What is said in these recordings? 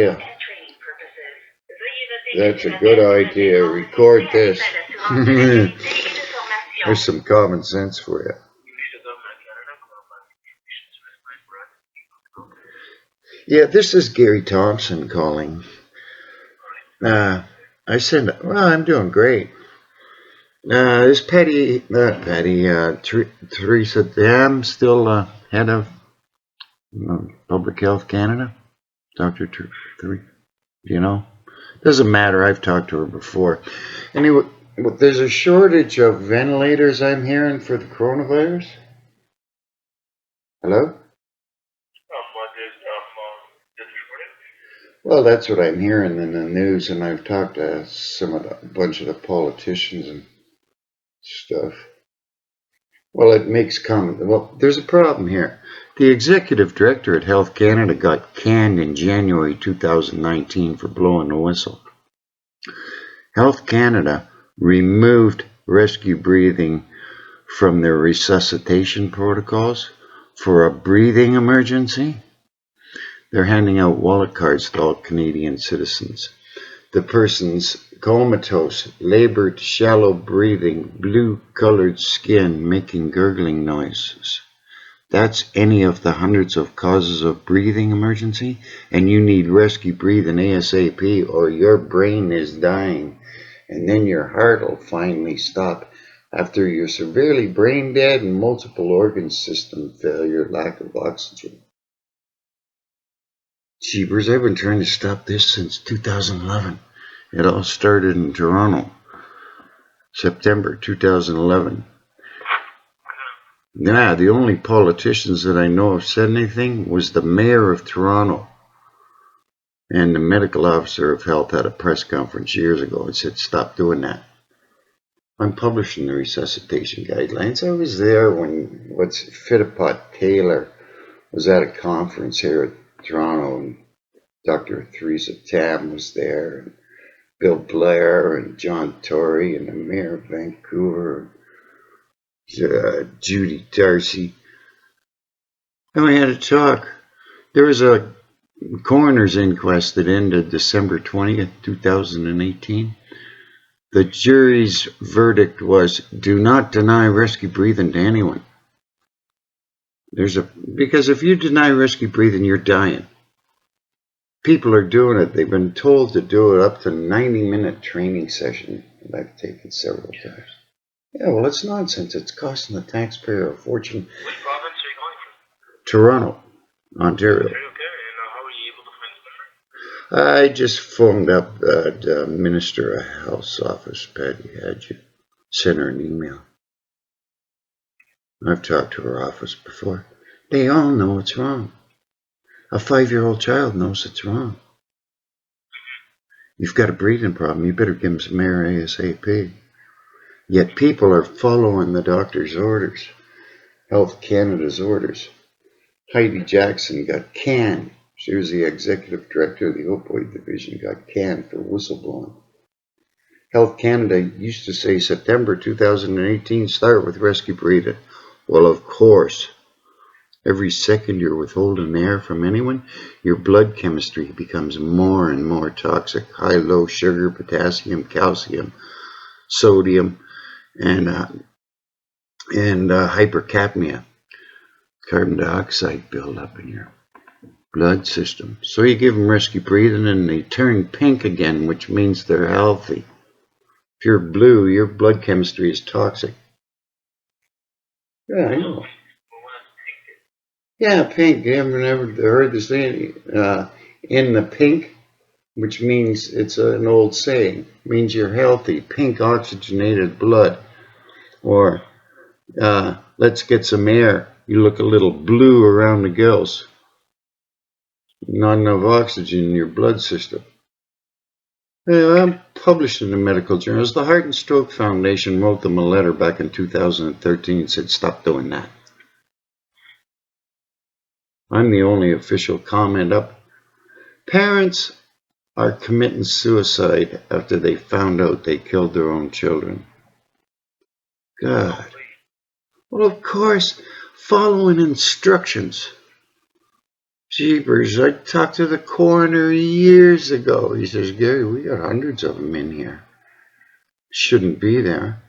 Yeah, that's a good idea. Record this. There's some common sense for you. Yeah, this is Gary Thompson calling. I said, well, I'm doing great. Is Teresa Dam still head of Public Health Canada? Dr. Teresa, do you know? Doesn't matter, I've talked to her before. Anyway, there's a shortage of ventilators, I'm hearing, for the coronavirus. Hello? Well, that's what I'm hearing in the news, and I've talked to a bunch of the politicians and stuff. Well, it makes comment. Well, there's a problem here. The executive director at Health Canada got canned in January 2019 for blowing the whistle. Health Canada removed rescue breathing from their resuscitation protocols for a breathing emergency. They're handing out wallet cards to all Canadian citizens. The person's comatose, labored, shallow breathing, blue-colored skin making gurgling noises. That's any of the hundreds of causes of breathing emergency, and you need rescue breathing ASAP or your brain is dying, and then your heart will finally stop after you're severely brain dead and multiple organ system failure, lack of oxygen. Jeepers, I've been trying to stop this since 2011. It all started in Toronto, September 2011. Yeah, the only politicians that I know have said anything was the mayor of Toronto and the medical officer of health at a press conference years ago and said, stop doing that. I'm publishing the resuscitation guidelines. I was there when Fittipot Taylor was at a conference here at Toronto, and Dr. Theresa Tam was there, and Bill Blair and John Tory and the mayor of Vancouver, Judy Darcy. And we had a talk. There was a coroner's inquest that ended December 20th, 2018. The jury's verdict was, do not deny rescue breathing to anyone. Because if you deny rescue breathing, you're dying. People are doing it. They've been told to do it up to 90-minute training session that I've taken several times. Yeah, well, it's nonsense. It's costing the taxpayer a fortune. Which province are you going from? Toronto, Ontario. Okay, and how were you able to find the number? I just phoned up the Minister of Health's office, Patty Hadju. Sent her an email. I've talked to her office before. They all know it's wrong. A 5-year-old child knows it's wrong. You've got a breathing problem. You better give him some air ASAP. Yet people are following the doctor's orders, Health Canada's orders. Heidi Jackson got canned. She was the executive director of the opioid division, got canned for whistleblowing. Health Canada used to say September 2018, start with rescue breathing. Well, of course. Every second you're withholding air from anyone, your blood chemistry becomes more and more toxic. High, low sugar, potassium, calcium, sodium, and hypercapnia. Carbon dioxide buildup in your blood system. So you give them rescue breathing and they turn pink again, which means they're healthy. If you're blue, your blood chemistry is toxic. Yeah, I know. Yeah, pink. You haven't ever heard this thing? In the pink, which means it's an old saying, means you're healthy. Pink oxygenated blood. Or let's get some air. You look a little blue around the gills. Not enough oxygen in your blood system. I'm published in the medical journals. The Heart and Stroke Foundation wrote them a letter back in 2013 and said, stop doing that. I'm the only official comment up. Parents are committing suicide after they found out they killed their own children. God. Well, of course, following instructions. Jeepers, I talked to the coroner years ago. He says, Gary, we got hundreds of them in here. Shouldn't be there.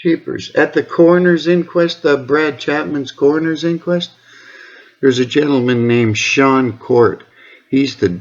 Jeepers. At the coroner's inquest, the Brad Chapman's coroner's inquest, there's a gentleman named Sean Court. He's the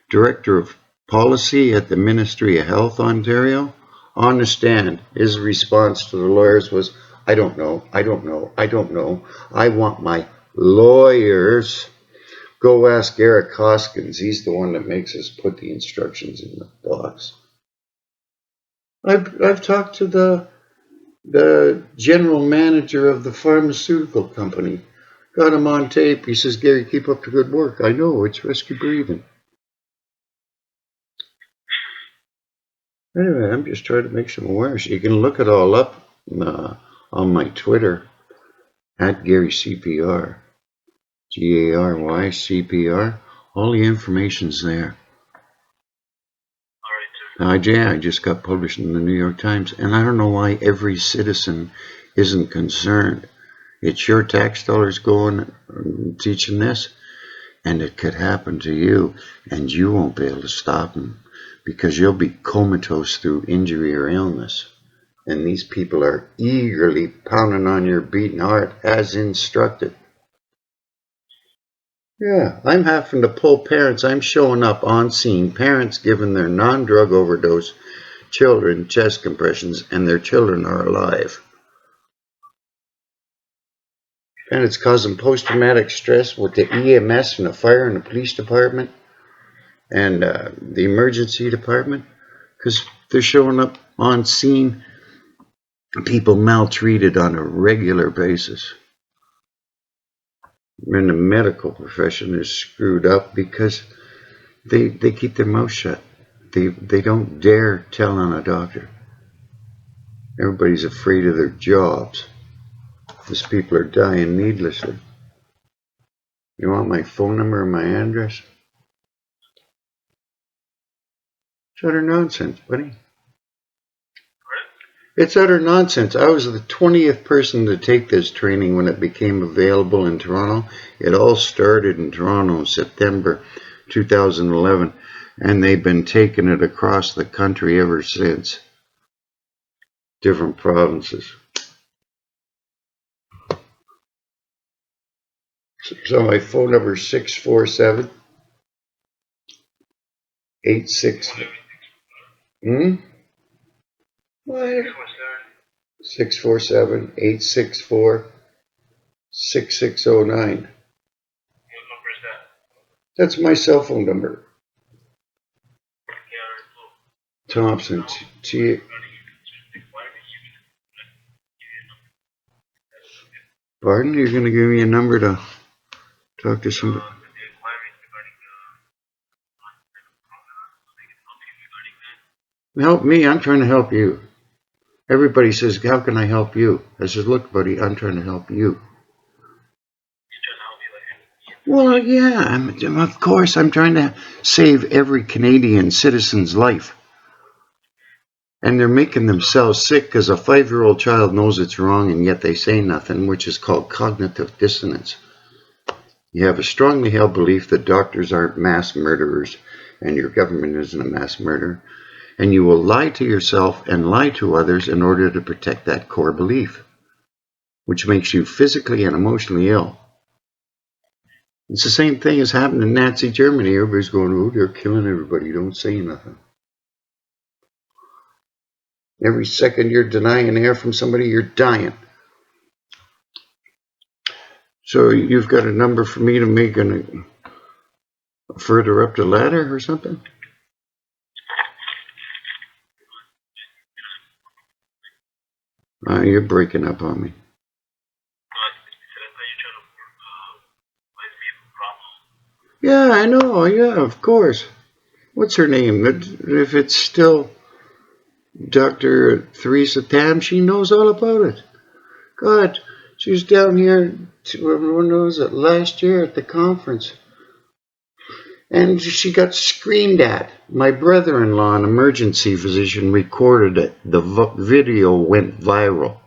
director of policy at the Ministry of Health, Ontario. On the stand, his response to the lawyers was, I don't know. I want my lawyers. Go ask Eric Hoskins. He's the one that makes us put the instructions in the box. I've talked to the general manager of the pharmaceutical company. Got him on tape. He says, Gary, keep up the good work. I know, it's risky breathing. Anyway, I'm just trying to make some awareness. You can look it all up on my Twitter, at Gary CPR, Gary CPR. All the information's there. I just got published in the New York Times, and I don't know why every citizen isn't concerned. It's your tax dollars going teaching this, and it could happen to you, and you won't be able to stop them because you'll be comatose through injury or illness. And these people are eagerly pounding on your beating heart as instructed. Yeah, I'm having to pull parents. I'm showing up on scene. Parents giving their non-drug overdose children chest compressions, and their children are alive. And it's causing post-traumatic stress with the EMS and the fire and the police department and the emergency department, because they're showing up on scene, people maltreated on a regular basis. And the medical profession is screwed up because they keep their mouth shut. They don't dare tell on a doctor. Everybody's afraid of their jobs. These people are dying needlessly. You want my phone number or my address? It's utter nonsense, buddy. It's utter nonsense. I was the 20th person to take this training when it became available in Toronto. It all started in Toronto in September 2011, and they've been taking it across the country ever since. Different provinces. So my phone number is 647 86. What? 647 864 6609. What number is that? That's my cell phone number. Thompson. Pardon? You're going to give me a number to talk to somebody? Help me. I'm trying to help you. Everybody says, how can I help you? I said, look, buddy, I'm trying to help you. Well, yeah, of course, I'm trying to save every Canadian citizen's life. And they're making themselves sick because a 5-year-old child knows it's wrong and yet they say nothing, which is called cognitive dissonance. You have a strongly held belief that doctors aren't mass murderers and your government isn't a mass murderer. And you will lie to yourself and lie to others in order to protect that core belief, which makes you physically and emotionally ill. It's the same thing as happened in Nazi Germany. Everybody's going, oh, they're killing everybody. Don't say nothing. Every second you're denying air from somebody, you're dying. So you've got a number for me to make further up the ladder or something? You're breaking up on me. Yeah, I know. Yeah, of course. What's her name? If it's still Dr. Theresa Tam, she knows all about it. God, she was down here, when was it, last year at the conference. And she got screamed at. My brother-in-law, an emergency physician, recorded it. The video went viral.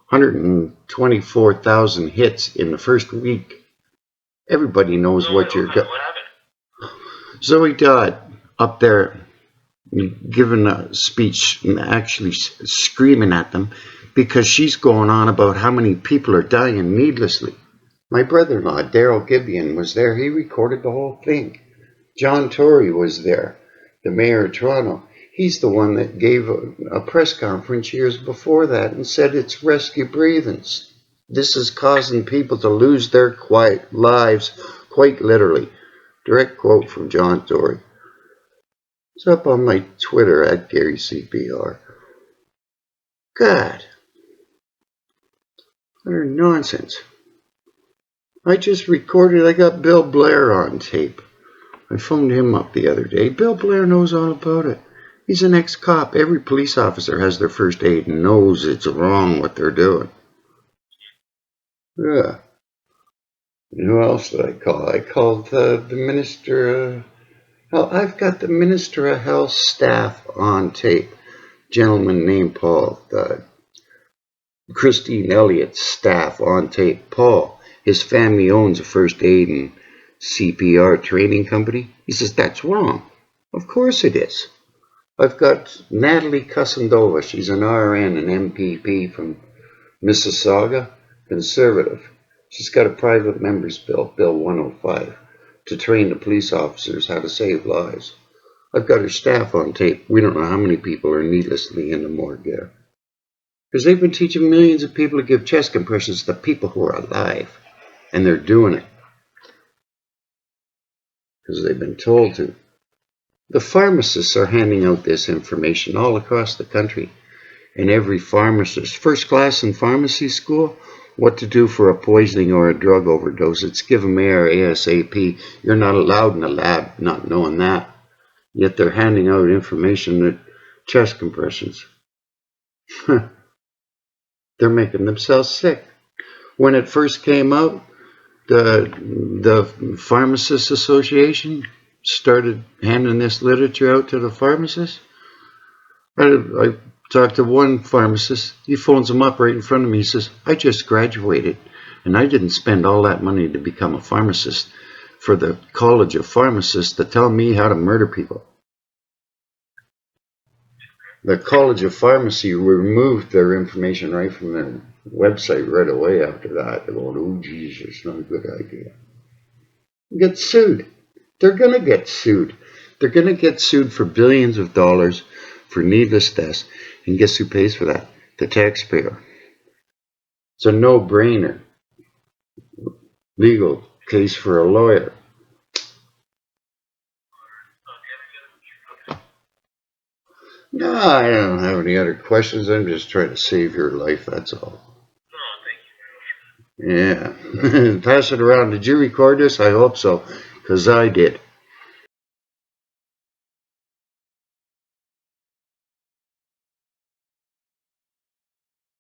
124,000 hits in the first week. Everybody knows So what you're what happened? Zoe Dodd up there giving a speech and actually screaming at them because she's going on about how many people are dying needlessly. My brother-in-law, Darryl Gebien, was there. He recorded the whole thing. John Tory was there, the mayor of Toronto. He's the one that gave a press conference years before that and said it's rescue breathing. This is causing people to lose their quiet lives, quite literally. Direct quote from John Tory. It's up on my Twitter at GaryCPR. God. Utter nonsense. I just recorded, I got Bill Blair on tape. I phoned him up the other day. Bill Blair knows all about it. He's an ex-cop. Every police officer has their first aid and knows it's wrong what they're doing. Yeah. And who else did I call? I called the minister. I've got the Minister of Health staff on tape. Gentleman named Paul. Christine Elliott's staff on tape. Paul, his family owns a first aid and CPR training company. He says, that's wrong. Of course it is. I've got Natalie Cusendova. She's an RN and MPP from Mississauga, conservative. She's got a private member's bill, Bill 105, to train the police officers how to save lives. I've got her staff on tape. We don't know how many people are needlessly in the morgue there. Because they've been teaching millions of people to give chest compressions to people who are alive. And they're doing it. Because they've been told to. The pharmacists are handing out this information all across the country. And every pharmacist, first class in pharmacy school, what to do for a poisoning or a drug overdose. It's give them air ASAP. You're not allowed in the lab not knowing that. Yet they're handing out information that chest compressions. They're making themselves sick. When it first came out, the Pharmacists Association started handing this literature out to the pharmacists. I talked to one pharmacist. He phones him up right in front of me. He says, I just graduated, and I didn't spend all that money to become a pharmacist for the College of Pharmacists to tell me how to murder people. The College of Pharmacy removed their information right from their website right away after that. They're going, oh, geez, it's not a good idea. Get sued. They're going to get sued. They're going to get sued for billions of dollars for needless deaths. And guess who pays for that? The taxpayer. It's a no-brainer. Legal case for a lawyer. No, I don't have any other questions. I'm just trying to save your life, that's all. Oh, thank you very much. Yeah. Pass it around. Did you record this? I hope so, because I did.